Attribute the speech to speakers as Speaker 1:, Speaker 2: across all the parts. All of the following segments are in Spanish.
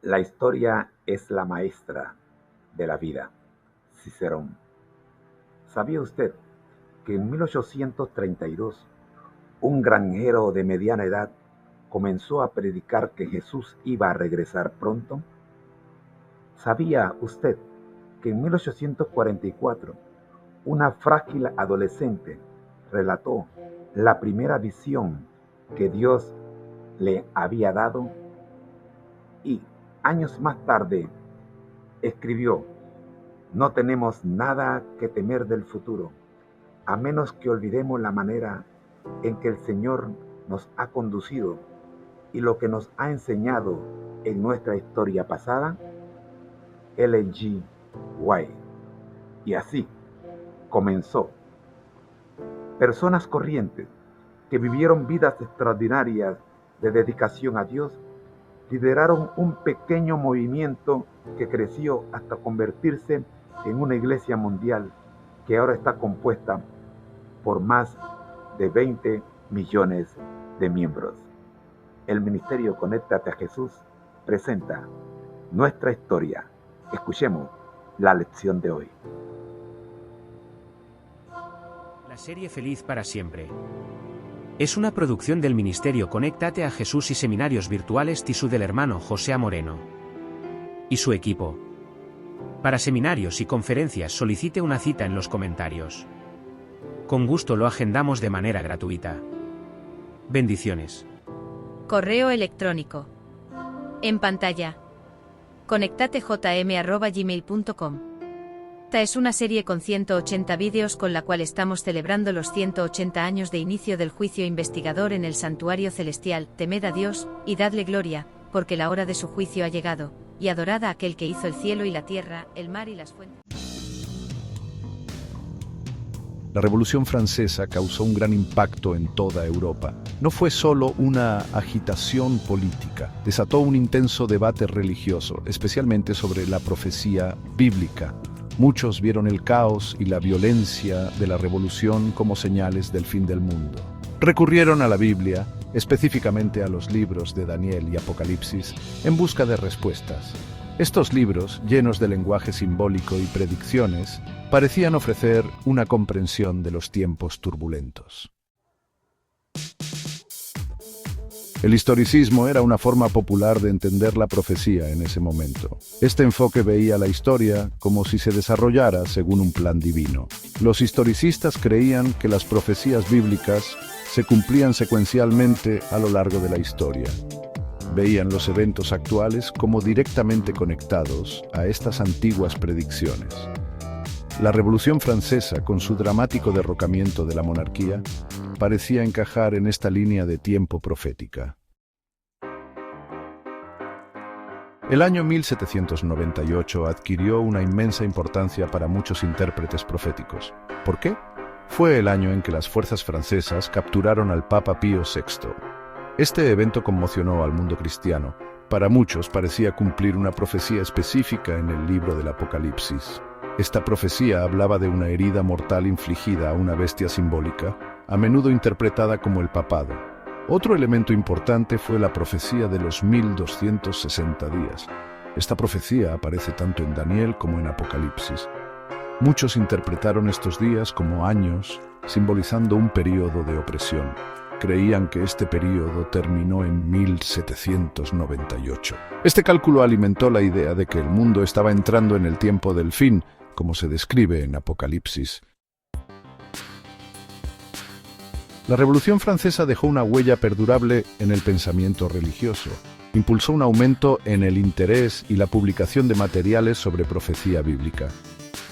Speaker 1: La historia es la maestra de la vida. Cicerón. ¿Sabía usted que en 1832 un granjero de mediana edad comenzó a predicar que Jesús iba a regresar pronto? ¿Sabía usted que en 1844 una frágil adolescente relató la primera visión que Dios le había dado? Y años más tarde escribió: no tenemos nada que temer del futuro, a menos que olvidemos la manera en que el Señor nos ha conducido y lo que nos ha enseñado en nuestra historia pasada. Ellen G. White. Y así comenzó. Personas corrientes que vivieron vidas extraordinarias de dedicación a Dios lideraron un pequeño movimiento que creció hasta convertirse en una iglesia mundial que ahora está compuesta por más de 20 millones de miembros. El Ministerio Conéctate a Jesús presenta nuestra historia. Escuchemos la lección de hoy.
Speaker 2: La serie Feliz para Siempre es una producción del Ministerio Conéctate a Jesús y Seminarios Virtuales TISU del hermano José Moreno y su equipo. Para seminarios y conferencias solicite una cita en los comentarios. Con gusto lo agendamos de manera gratuita. Bendiciones.
Speaker 3: Correo electrónico. En pantalla. conectatejm@gmail.com. Esta es una serie con 180 vídeos con la cual estamos celebrando los 180 años de inicio del juicio investigador en el santuario celestial. Temed a Dios, y dadle gloria, porque la hora de su juicio ha llegado, y adorad a aquel que hizo el cielo y la tierra, el mar y las fuentes.
Speaker 4: La Revolución Francesa causó un gran impacto en toda Europa. No fue solo una agitación política, desató un intenso debate religioso, especialmente sobre la profecía bíblica. Muchos vieron el caos y la violencia de la revolución como señales del fin del mundo. Recurrieron a la Biblia, específicamente a los libros de Daniel y Apocalipsis, en busca de respuestas. Estos libros, llenos de lenguaje simbólico y predicciones, parecían ofrecer una comprensión de los tiempos turbulentos. El historicismo era una forma popular de entender la profecía en ese momento. Este enfoque veía la historia como si se desarrollara según un plan divino. Los historicistas creían que las profecías bíblicas se cumplían secuencialmente a lo largo de la historia. Veían los eventos actuales como directamente conectados a estas antiguas predicciones. La Revolución Francesa, con su dramático derrocamiento de la monarquía, parecía encajar en esta línea de tiempo profética. El año 1798 adquirió una inmensa importancia para muchos intérpretes proféticos. ¿Por qué? Fue el año en que las fuerzas francesas capturaron al Papa Pío VI. Este evento conmocionó al mundo cristiano. Para muchos parecía cumplir una profecía específica en el libro del Apocalipsis. Esta profecía hablaba de una herida mortal infligida a una bestia simbólica, a menudo interpretada como el papado. Otro elemento importante fue la profecía de los 1260 días. Esta profecía aparece tanto en Daniel como en Apocalipsis. Muchos interpretaron estos días como años, simbolizando un período de opresión. Creían que este período terminó en 1798. Este cálculo alimentó la idea de que el mundo estaba entrando en el tiempo del fin, como se describe en Apocalipsis. La Revolución Francesa dejó una huella perdurable en el pensamiento religioso. Impulsó un aumento en el interés y la publicación de materiales sobre profecía bíblica.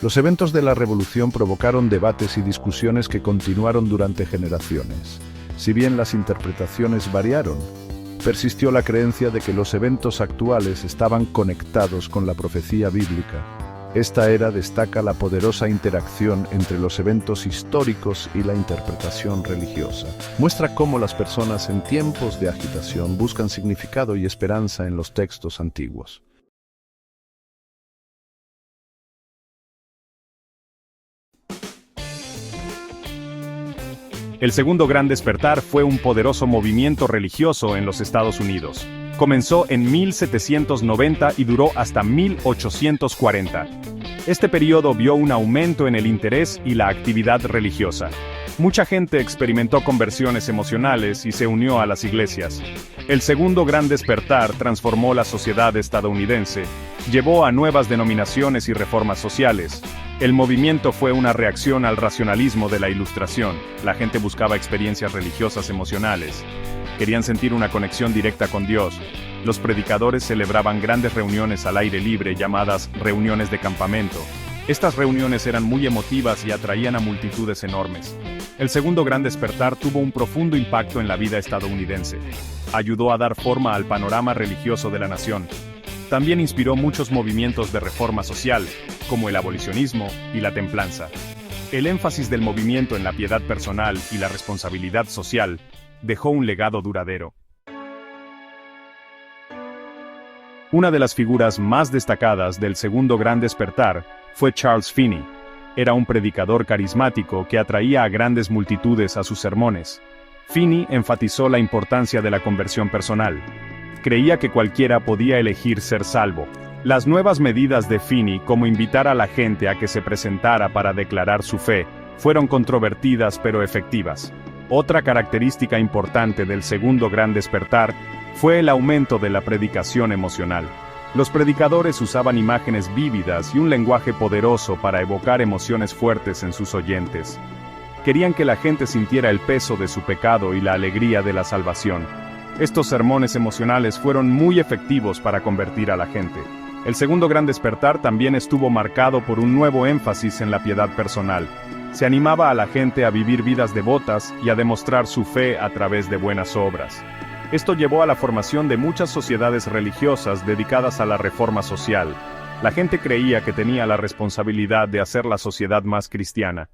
Speaker 4: Los eventos de la Revolución provocaron debates y discusiones que continuaron durante generaciones. Si bien las interpretaciones variaron, persistió la creencia de que los eventos actuales estaban conectados con la profecía bíblica. Esta era destaca la poderosa interacción entre los eventos históricos y la interpretación religiosa. Muestra cómo las personas en tiempos de agitación buscan significado y esperanza en los textos antiguos.
Speaker 5: El segundo gran despertar fue un poderoso movimiento religioso en los Estados Unidos. Comenzó en 1790 y duró hasta 1840. Este periodo vio un aumento en el interés y la actividad religiosa. Mucha gente experimentó conversiones emocionales y se unió a las iglesias. El segundo gran despertar transformó la sociedad estadounidense, llevó a nuevas denominaciones y reformas sociales. El movimiento fue una reacción al racionalismo de la Ilustración. La gente buscaba experiencias religiosas emocionales. Querían sentir una conexión directa con Dios. Los predicadores celebraban grandes reuniones al aire libre llamadas reuniones de campamento. Estas reuniones eran muy emotivas y atraían a multitudes enormes. El segundo gran despertar tuvo un profundo impacto en la vida estadounidense. Ayudó a dar forma al panorama religioso de la nación. También inspiró muchos movimientos de reforma social, como el abolicionismo y la templanza. El énfasis del movimiento en la piedad personal y la responsabilidad social dejó un legado duradero. Una de las figuras más destacadas del segundo gran despertar fue Charles Finney. Era un predicador carismático que atraía a grandes multitudes a sus sermones. Finney enfatizó la importancia de la conversión personal. Creía que cualquiera podía elegir ser salvo. Las nuevas medidas de Finney, como invitar a la gente a que se presentara para declarar su fe, fueron controvertidas pero efectivas. Otra característica importante del segundo gran despertar fue el aumento de la predicación emocional. Los predicadores usaban imágenes vívidas y un lenguaje poderoso para evocar emociones fuertes en sus oyentes. Querían que la gente sintiera el peso de su pecado y la alegría de la salvación. Estos sermones emocionales fueron muy efectivos para convertir a la gente. El segundo gran despertar también estuvo marcado por un nuevo énfasis en la piedad personal. Se animaba a la gente a vivir vidas devotas y a demostrar su fe a través de buenas obras. Esto llevó a la formación de muchas sociedades religiosas dedicadas a la reforma social. La gente creía que tenía la responsabilidad de hacer la sociedad más cristiana.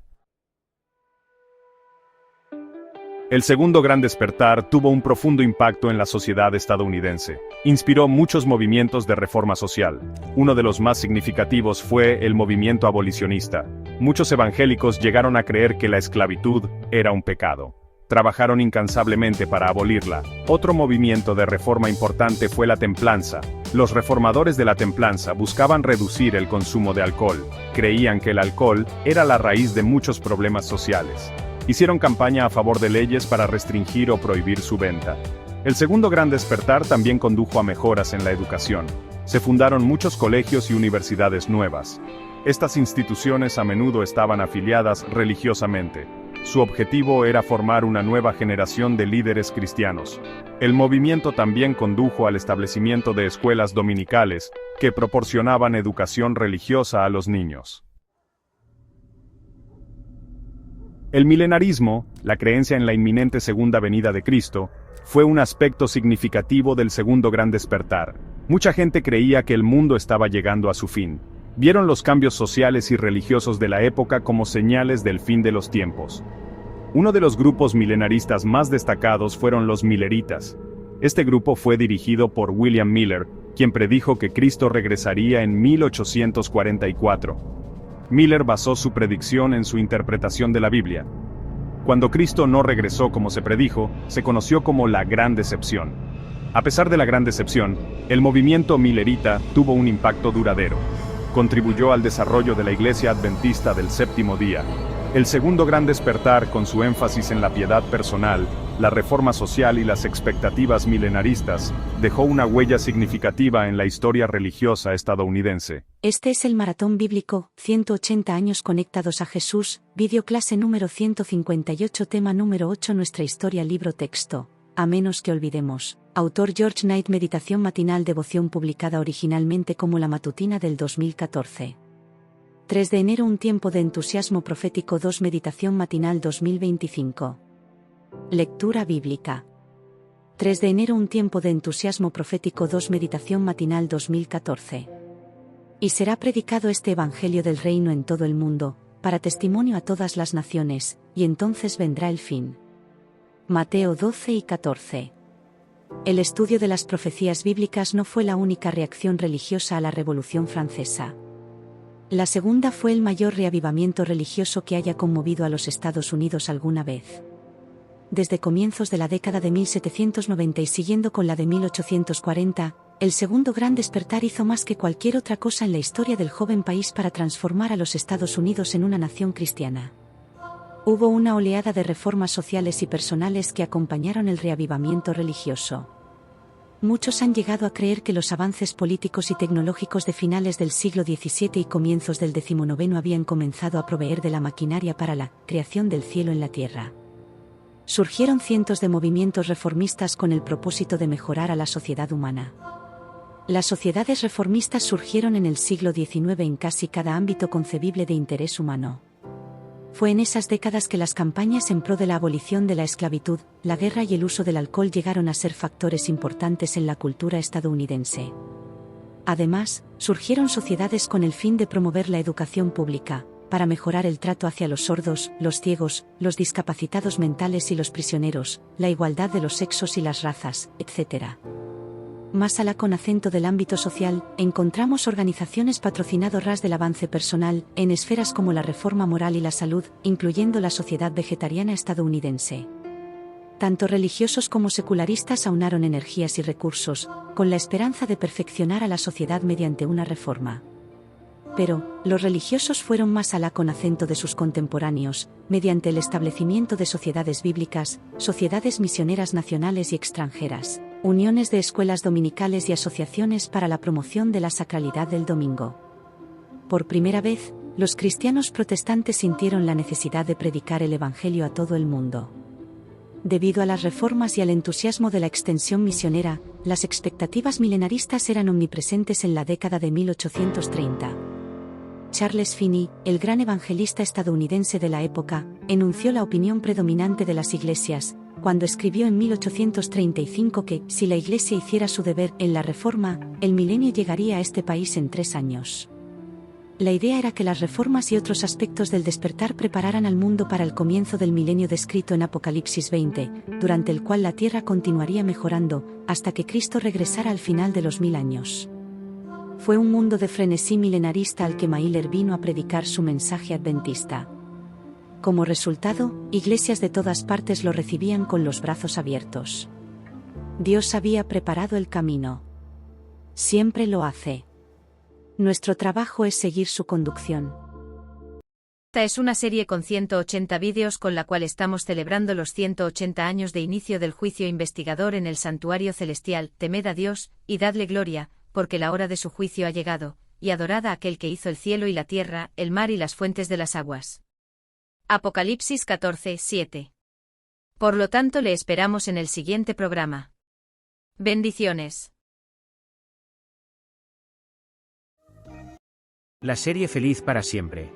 Speaker 5: El segundo gran despertar tuvo un profundo impacto en la sociedad estadounidense. Inspiró muchos movimientos de reforma social. Uno de los más significativos fue el movimiento abolicionista. Muchos evangélicos llegaron a creer que la esclavitud era un pecado. Trabajaron incansablemente para abolirla. Otro movimiento de reforma importante fue la templanza. Los reformadores de la templanza buscaban reducir el consumo de alcohol. Creían que el alcohol era la raíz de muchos problemas sociales. Hicieron campaña a favor de leyes para restringir o prohibir su venta. El segundo gran despertar también condujo a mejoras en la educación. Se fundaron muchos colegios y universidades nuevas. Estas instituciones a menudo estaban afiliadas religiosamente. Su objetivo era formar una nueva generación de líderes cristianos. El movimiento también condujo al establecimiento de escuelas dominicales, que proporcionaban educación religiosa a los niños. El milenarismo, la creencia en la inminente segunda venida de Cristo, fue un aspecto significativo del segundo gran despertar. Mucha gente creía que el mundo estaba llegando a su fin. Vieron los cambios sociales y religiosos de la época como señales del fin de los tiempos. Uno de los grupos milenaristas más destacados fueron los Milleritas. Este grupo fue dirigido por William Miller, quien predijo que Cristo regresaría en 1844. Miller basó su predicción en su interpretación de la Biblia. Cuando Cristo no regresó como se predijo, se conoció como la Gran Decepción. A pesar de la Gran Decepción, el movimiento millerita tuvo un impacto duradero. Contribuyó al desarrollo de la Iglesia Adventista del Séptimo Día. El segundo gran despertar, con su énfasis en la piedad personal, la reforma social y las expectativas milenaristas, dejó una huella significativa en la historia religiosa estadounidense.
Speaker 6: Este es el Maratón Bíblico, 180 años conectados a Jesús, vídeo clase número 158, tema número 8, nuestra historia, libro texto. A menos que olvidemos. Autor George Knight, meditación matinal, devoción publicada originalmente como la matutina del 2014. 3 de enero, un tiempo de entusiasmo profético. 2, meditación matinal 2025. Lectura bíblica. 3 de enero, un tiempo de entusiasmo profético. 2, meditación matinal 2014. Y será predicado este evangelio del reino en todo el mundo, para testimonio a todas las naciones, y entonces vendrá el fin. Mateo 12 y 14. El estudio de las profecías bíblicas no fue la única reacción religiosa a la Revolución Francesa. La segunda fue el mayor reavivamiento religioso que haya conmovido a los Estados Unidos alguna vez. desde comienzos de la década de 1790 y siguiendo con la de 1840, el segundo gran despertar hizo más que cualquier otra cosa en la historia del joven país para transformar a los Estados Unidos en una nación cristiana. Hubo una oleada de reformas sociales y personales que acompañaron el reavivamiento religioso. Muchos han llegado a creer que los avances políticos y tecnológicos de finales del siglo XVII y comienzos del XIX habían comenzado a proveer de la maquinaria para la creación del cielo en la tierra. Surgieron cientos de movimientos reformistas con el propósito de mejorar a la sociedad humana. Las sociedades reformistas surgieron en el siglo XIX en casi cada ámbito concebible de interés humano. Fue en esas décadas que las campañas en pro de la abolición de la esclavitud, la guerra y el uso del alcohol llegaron a ser factores importantes en la cultura estadounidense. Además, surgieron sociedades con el fin de promover la educación pública, para mejorar el trato hacia los sordos, los ciegos, los discapacitados mentales y los prisioneros, la igualdad de los sexos y las razas, etc. Más allá con acento del ámbito social, encontramos organizaciones patrocinadoras del avance personal, en esferas como la reforma moral y la salud, incluyendo la Sociedad Vegetariana Estadounidense. Tanto religiosos como secularistas aunaron energías y recursos, con la esperanza de perfeccionar a la sociedad mediante una reforma. Pero, los religiosos fueron más allá con acento de sus contemporáneos, mediante el establecimiento de sociedades bíblicas, sociedades misioneras nacionales y extranjeras, uniones de escuelas dominicales y asociaciones para la promoción de la sacralidad del domingo. Por primera vez, los cristianos protestantes sintieron la necesidad de predicar el Evangelio a todo el mundo. Debido a las reformas y al entusiasmo de la extensión misionera, las expectativas milenaristas eran omnipresentes en la década de 1830. Charles Finney, el gran evangelista estadounidense de la época, enunció la opinión predominante de las iglesias, cuando escribió en 1835 que, si la Iglesia hiciera su deber en la reforma, el milenio llegaría a este país en 3 años. La idea era que las reformas y otros aspectos del despertar prepararan al mundo para el comienzo del milenio descrito en Apocalipsis 20, durante el cual la tierra continuaría mejorando, hasta que Cristo regresara al final de los 1000 años. Fue un mundo de frenesí milenarista al que Mailer vino a predicar su mensaje adventista. Como resultado, iglesias de todas partes lo recibían con los brazos abiertos. Dios había preparado el camino. Siempre lo hace. Nuestro trabajo es seguir su conducción.
Speaker 3: Esta es una serie con 180 vídeos con la cual estamos celebrando los 180 años de inicio del juicio investigador en el santuario celestial. Temed a Dios, y dadle gloria, porque la hora de su juicio ha llegado, y adorad a aquel que hizo el cielo y la tierra, el mar y las fuentes de las aguas. Apocalipsis 14, 7. Por lo tanto le esperamos en el siguiente programa. Bendiciones.
Speaker 2: La serie Feliz para siempre.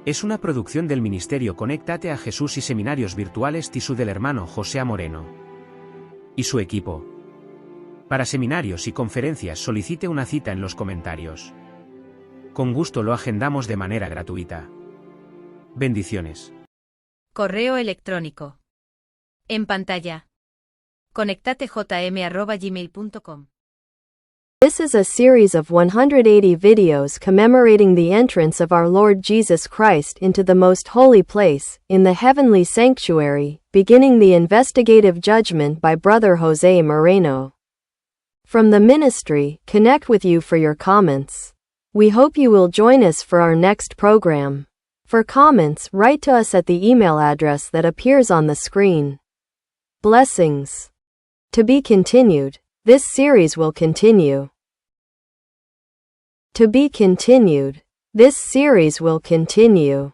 Speaker 2: Es una producción del Ministerio Conéctate a Jesús y Seminarios Virtuales TISU del hermano José Moreno y su equipo. Para seminarios y conferencias solicite una cita en los comentarios. Con gusto lo agendamos de manera gratuita. Bendiciones.
Speaker 3: Correo electrónico. En pantalla. conectatejm@gmail.com.
Speaker 7: This is a series of 180 videos commemorating the entrance of our Lord Jesus Christ into the most holy place, in the heavenly sanctuary, beginning the investigative judgment by Brother Jose Moreno. From the ministry, connect with you for your comments. We hope you will join us for our next program. For comments, write to us at the email address that appears on the screen. Blessings. To be continued. This series will continue. To be continued. This series will continue.